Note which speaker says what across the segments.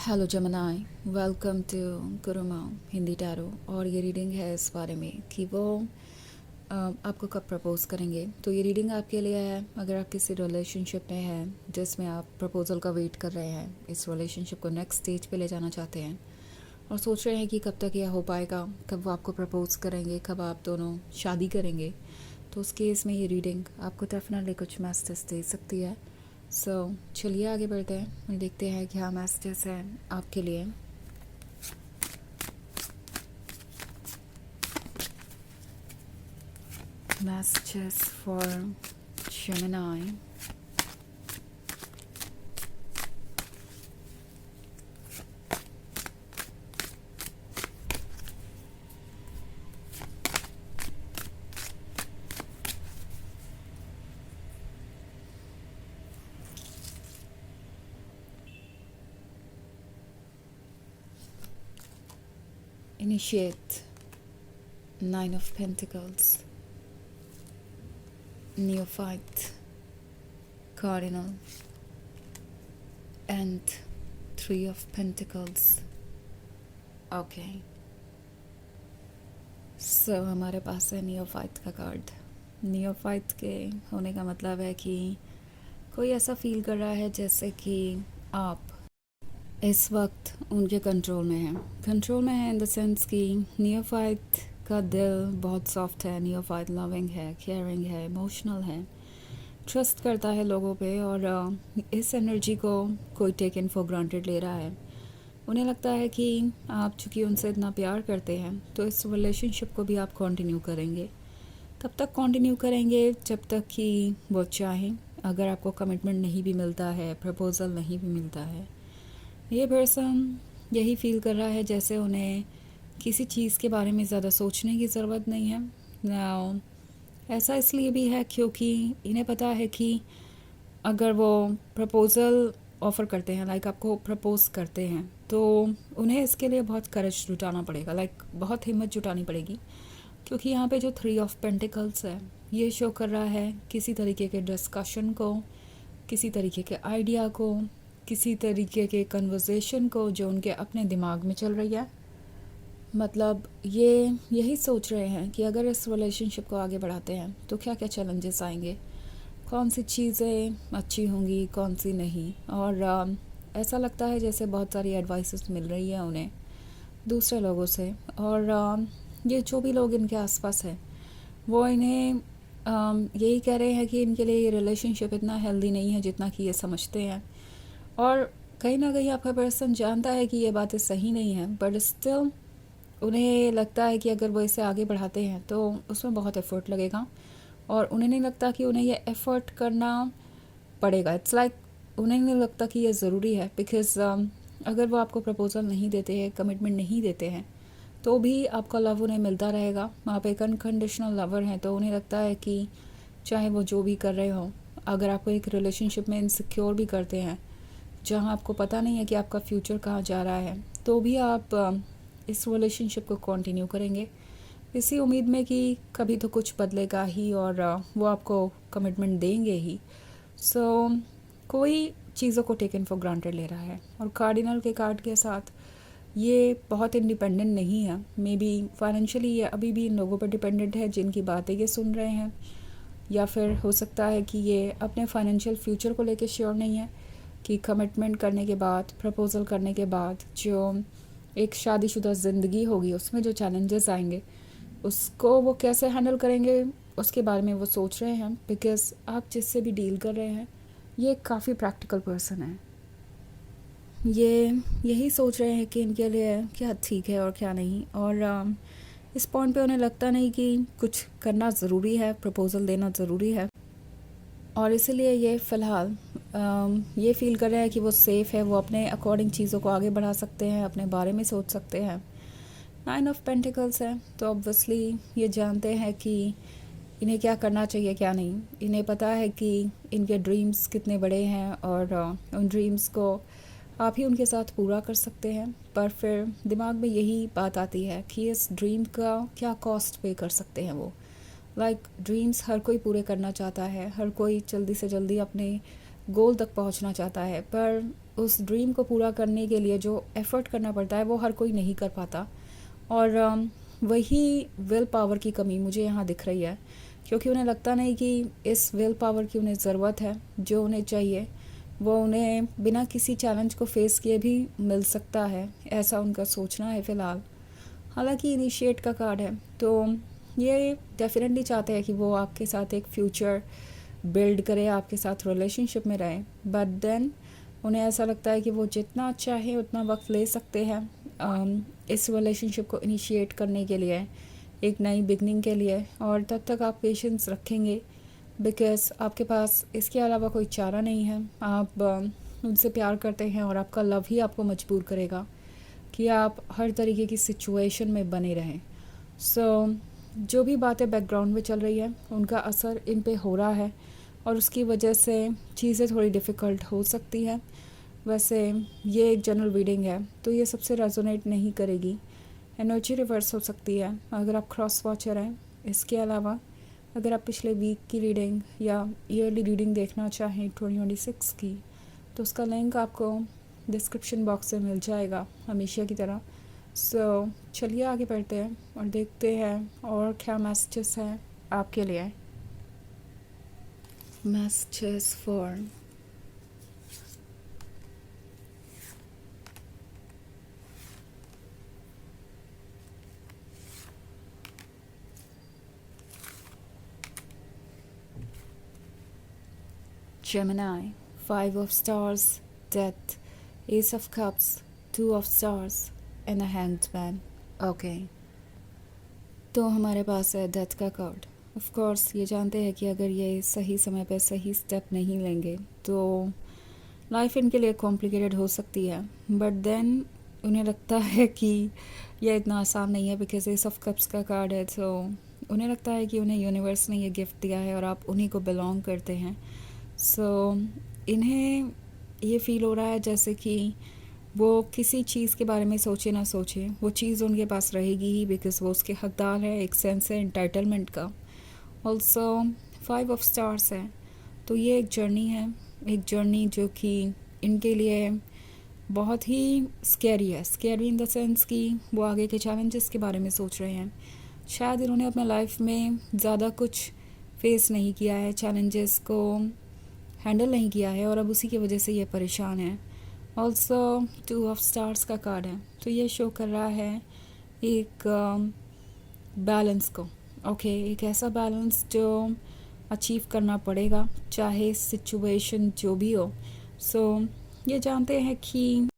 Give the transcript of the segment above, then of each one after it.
Speaker 1: Hello जमनाई, welcome to Guruma Hindi tarot. और ये रीडिंग है इस बारे में कि वो आपको कब प्रपोज़ करेंगे। तो ये रीडिंग आपके लिए है अगर आप किसी रिलेशनशिप में हैं जिसमें आप प्रपोज़ल का वेट कर रहे हैं, इस रिलेशनशिप को नेक्स्ट स्टेज पे ले जाना चाहते हैं और सोच रहे हैं कि कब तक यह हो पाएगा, कब वो आपको प्रपोज़ करेंगे, कब आप दोनों शादी करेंगे। तो उस केस में ये रीडिंग आपको डेफिनेटली कुछ मैसेज दे सकती है। चलिए आगे बढ़ते हैं और देखते हैं क्या मैसेजेस हैं आपके लिए। Messages for Gemini. Initiate. 9 of Pentacles. Neophyte. Cardinal. And 3 of Pentacles. Okay. So हमारे पास है नियोफाइट का कार्ड। नियोफाइट के होने का मतलब है कि कोई ऐसा फील कर रहा है जैसे कि आप इस वक्त उनके कंट्रोल में है इन द सेंस कि नियोफाइट का दिल बहुत सॉफ्ट है, नियोफाइट लविंग है, केयरिंग है, इमोशनल है, ट्रस्ट करता है लोगों पे और इस एनर्जी को कोई टेक इन फॉर ग्रांटेड ले रहा है। उन्हें लगता है कि आप चूँकि उनसे इतना प्यार करते हैं तो इस रिलेशनशिप को भी आप कंटिन्यू करेंगे। तब तक कंटिन्यू करेंगे जब तक कि वो चाहें। अगर आपको कमिटमेंट नहीं भी मिलता है, प्रपोज़ल नहीं भी मिलता है, ये पर्सन यही फील कर रहा है जैसे उन्हें किसी चीज़ के बारे में ज़्यादा सोचने की ज़रूरत नहीं है। Now, ऐसा इसलिए भी है क्योंकि इन्हें पता है कि अगर वो प्रपोज़ल ऑफ़र करते हैं, लाइक आपको प्रपोज़ करते हैं, तो उन्हें इसके लिए बहुत करेज जुटाना पड़ेगा, लाइक बहुत हिम्मत जुटानी पड़ेगी। क्योंकि यहाँ पे जो 3 ऑफ पेंटिकल्स है ये शो कर रहा है किसी तरीके के डिस्कशन को, किसी तरीके के आइडिया को, किसी तरीके के कन्वर्सेशन को जो उनके अपने दिमाग में चल रही है। मतलब ये यही सोच रहे हैं कि अगर इस रिलेशनशिप को आगे बढ़ाते हैं तो क्या क्या चैलेंजेस आएंगे, कौन सी चीज़ें अच्छी होंगी, कौन सी नहीं। और ऐसा लगता है जैसे बहुत सारी एडवाइसेस मिल रही है उन्हें दूसरे लोगों से। और ये जो भी लोग इनके आसपास हैं वो इन्हें यही कह रहे हैं कि इनके लिए ये रिलेशनशिप इतना हेल्दी नहीं है जितना कि ये समझते हैं। और कहीं ना कहीं आपका पर्सन जानता है कि ये बातें सही नहीं हैं, बट स्टिल उन्हें लगता है कि अगर वो इसे आगे बढ़ाते हैं तो उसमें बहुत एफ़र्ट लगेगा और उन्हें नहीं लगता कि उन्हें ये एफ़र्ट करना पड़ेगा। इट्स लाइक उन्हें नहीं लगता कि ये ज़रूरी है, बिकॉज़ अगर वो आपको प्रपोज़ल नहीं देते हैं, कमिटमेंट नहीं देते हैं, तो भी आपका लव उन्हें मिलता रहेगा। आप एक अनकंडीशनल लवर हैं, तो उन्हें लगता है कि चाहे वो जो भी कर रहे हों, अगर आपको एक रिलेशनशिप में इनसिक्योर भी करते हैं जहाँ आपको पता नहीं है कि आपका फ्यूचर कहाँ जा रहा है, तो भी आप इस रिलेशनशिप को कंटिन्यू करेंगे इसी उम्मीद में कि कभी तो कुछ बदलेगा ही और वो आपको कमिटमेंट देंगे ही। कोई चीज़ों को टेकन फॉर ग्रांटेड ले रहा है। और कार्डिनल के कार्ड के साथ ये बहुत इंडिपेंडेंट नहीं है। मे बी फाइनेंशियली ये अभी भी इन लोगों पर डिपेंडेंट है जिनकी बातें ये सुन रहे हैं, या फिर हो सकता है कि ये अपने फाइनेंशियल फ्यूचर को लेके श्योर नहीं है कि कमिटमेंट करने के बाद, प्रपोज़ल करने के बाद जो एक शादीशुदा ज़िंदगी होगी उसमें जो चैलेंजेस आएंगे उसको वो कैसे हैंडल करेंगे उसके बारे में वो सोच रहे हैं। बिकॉज़ आप जिससे भी डील कर रहे हैं ये काफ़ी प्रैक्टिकल पर्सन है। ये यही सोच रहे हैं कि इनके लिए क्या ठीक है और क्या नहीं। और इस पॉइंट पे उन्हें लगता नहीं कि कुछ करना ज़रूरी है, प्रपोज़ल देना ज़रूरी है, और इसीलिए ये फ़िलहाल ये फ़ील कर रहे हैं कि वो सेफ़ है, वो अपने अकॉर्डिंग चीज़ों को आगे बढ़ा सकते हैं, अपने बारे में सोच सकते हैं। 9 ऑफ पेंटिकल्स है तो ऑब्वियसली ये जानते हैं कि इन्हें क्या करना चाहिए, क्या नहीं। इन्हें पता है कि इनके ड्रीम्स कितने बड़े हैं और उन ड्रीम्स को आप ही उनके साथ पूरा कर सकते हैं। पर फिर दिमाग में यही बात आती है कि इस ड्रीम का क्या कॉस्ट पे कर सकते हैं वो। लाइक ड्रीम्स हर कोई पूरे करना चाहता है, हर कोई जल्दी से जल्दी अपने गोल तक पहुंचना चाहता है, पर उस ड्रीम को पूरा करने के लिए जो एफ़र्ट करना पड़ता है वो हर कोई नहीं कर पाता। और वही विल पावर की कमी मुझे यहाँ दिख रही है, क्योंकि उन्हें लगता नहीं कि इस विल पावर की उन्हें ज़रूरत है। जो उन्हें चाहिए वो उन्हें बिना किसी चैलेंज को फेस किए भी मिल सकता है, ऐसा उनका सोचना है फ़िलहाल। हालांकि इनिशिएट का कार्ड है, तो ये डेफिनेटली चाहते हैं कि वो आपके साथ एक फ्यूचर बिल्ड करे, आपके साथ रिलेशनशिप में रहे। बट देन उन्हें ऐसा लगता है कि वो जितना चाहे उतना वक्त ले सकते हैं इस रिलेशनशिप को इनिशिएट करने के लिए, एक नई बिगनिंग के लिए। और तब तक आप पेशेंस रखेंगे, बिकॉज़ आपके पास इसके अलावा कोई चारा नहीं है। आप उनसे प्यार करते हैं और आपका लव ही आपको मजबूर करेगा कि आप हर तरीके की सिचुएशन में बने रहें। सो जो भी बातें बैकग्राउंड में चल रही है उनका असर इन पे हो रहा है, और उसकी वजह से चीज़ें थोड़ी डिफ़िकल्ट हो सकती हैं। वैसे ये एक जनरल रीडिंग है, तो ये सबसे रेजोनेट नहीं करेगी। एनर्जी रिवर्स हो सकती है अगर आप क्रॉस वॉचर हैं। इसके अलावा अगर आप पिछले वीक की रीडिंग या ईयरली रीडिंग देखना चाहें 2026 की, तो उसका लिंक आपको डिस्क्रिप्शन बॉक्स में मिल जाएगा हमेशा की तरह। सो चलिए आगे बढ़ते हैं और देखते हैं और क्या मैसेजेस हैं आपके लिए। Messages for Gemini, 5 of Stars, Death, Ace of Cups, 2 of Stars and a Hanged Man. Okay, तो हमारे पास है डेथ का कार्ड। ऑफ कोर्स ये जानते हैं कि अगर ये सही समय पे सही स्टेप नहीं लेंगे तो लाइफ इनके लिए कॉम्प्लिकेटेड हो सकती है। बट देन उन्हें लगता है कि यह इतना आसान नहीं है, बिकॉज एस ऑफ कप्स का कार्ड है। तो उन्हें लगता है कि उन्हें यूनिवर्स ने ये गिफ्ट दिया है और आप उन्हीं को बिलोंग करते हैं। सो इन्हें ये फ़ील हो रहा है जैसे कि वो किसी चीज़ के बारे में सोचे ना सोचे, वो चीज़ उनके पास रहेगी ही, बिकॉज़ वो उसके हकदार है। एक सेंस है एंटाइटलमेंट का। ऑल्सो 5 ऑफ स्टार्स है, तो ये एक जर्नी है, एक जर्नी जो कि इनके लिए बहुत ही स्कैरी है। स्कैरी इन द सेंस कि वो आगे के चैलेंजेस के बारे में सोच रहे हैं। शायद इन्होंने अपने लाइफ में ज़्यादा कुछ फेस नहीं किया है, चैलेंजेस को हैंडल नहीं किया है, और अब उसी की वजह से ये परेशान है। ऑल्सो 2 ऑफ स्टार्स का कार्ड है, तो ये शो कर रहा है एक बैलेंस को। ओके, एक ऐसा बैलेंस जो अचीव करना पड़ेगा चाहे सिचुएशन जो भी हो। सो ये जानते हैं कि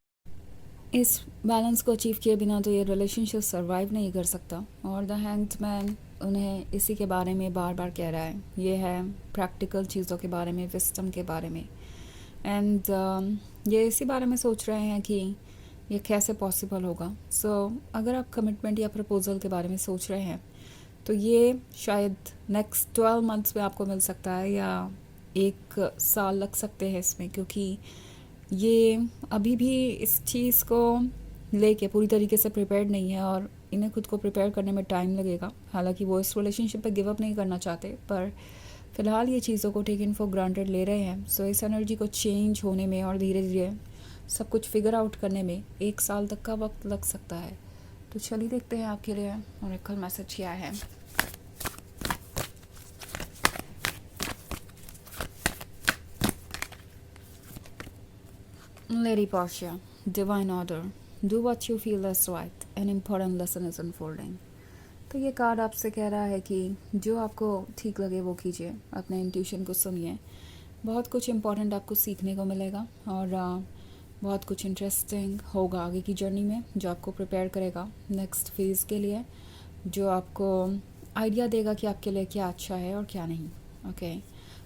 Speaker 1: इस बैलेंस को अचीव किए बिना तो ये रिलेशनशिप सरवाइव नहीं कर सकता। और द हैंग्ड मैन उन्हें इसी के बारे में बार बार कह रहा है। ये है प्रैक्टिकल चीज़ों के बारे में, विस्डम के बारे में। एंड ये इसी बारे में सोच रहे हैं कि ये कैसे पॉसिबल होगा। सो अगर आप कमिटमेंट या प्रपोज़ल के बारे में सोच रहे हैं तो ये शायद नेक्स्ट 12 मंथ्स में आपको मिल सकता है, या 1 साल लग सकते हैं इसमें, क्योंकि ये अभी भी इस चीज़ को लेके पूरी तरीके से प्रिपेयर्ड नहीं है और इन्हें खुद को प्रिपेयर करने में टाइम लगेगा। हालांकि वो इस रिलेशनशिप पे गिव अप नहीं करना चाहते, पर फ़िलहाल ये चीज़ों को टेकन फॉर ग्रांटेड ले रहे हैं। सो इस एनर्जी को चेंज होने में और धीरे धीरे सब कुछ फिगर आउट करने में 1 साल तक का वक्त लग सकता है। तो चलिए देखते हैं आपके लिए ओरेकल मैसेज क्या है। Lady Portia, Divine Order, do what you feel is right, an important lesson is unfolding. तो ये कार्ड आपसे कह रहा है कि जो आपको ठीक लगे वो कीजिए, अपने इंट्यूशन को सुनिए। बहुत कुछ इम्पोर्टेंट आपको सीखने को मिलेगा और बहुत कुछ इंटरेस्टिंग होगा आगे की जर्नी में, जो आपको प्रिपेयर करेगा नेक्स्ट फेज़ के लिए, जो आपको आइडिया देगा कि आपके लिए क्या अच्छा है और क्या नहीं। ओके,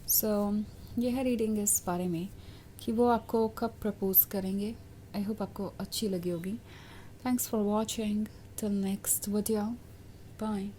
Speaker 1: सो ये है रीडिंग इस बारे में कि वो आपको कब प्रपोज करेंगे। आई होप आपको अच्छी लगी होगी। Thanks for watching, till next video, bye.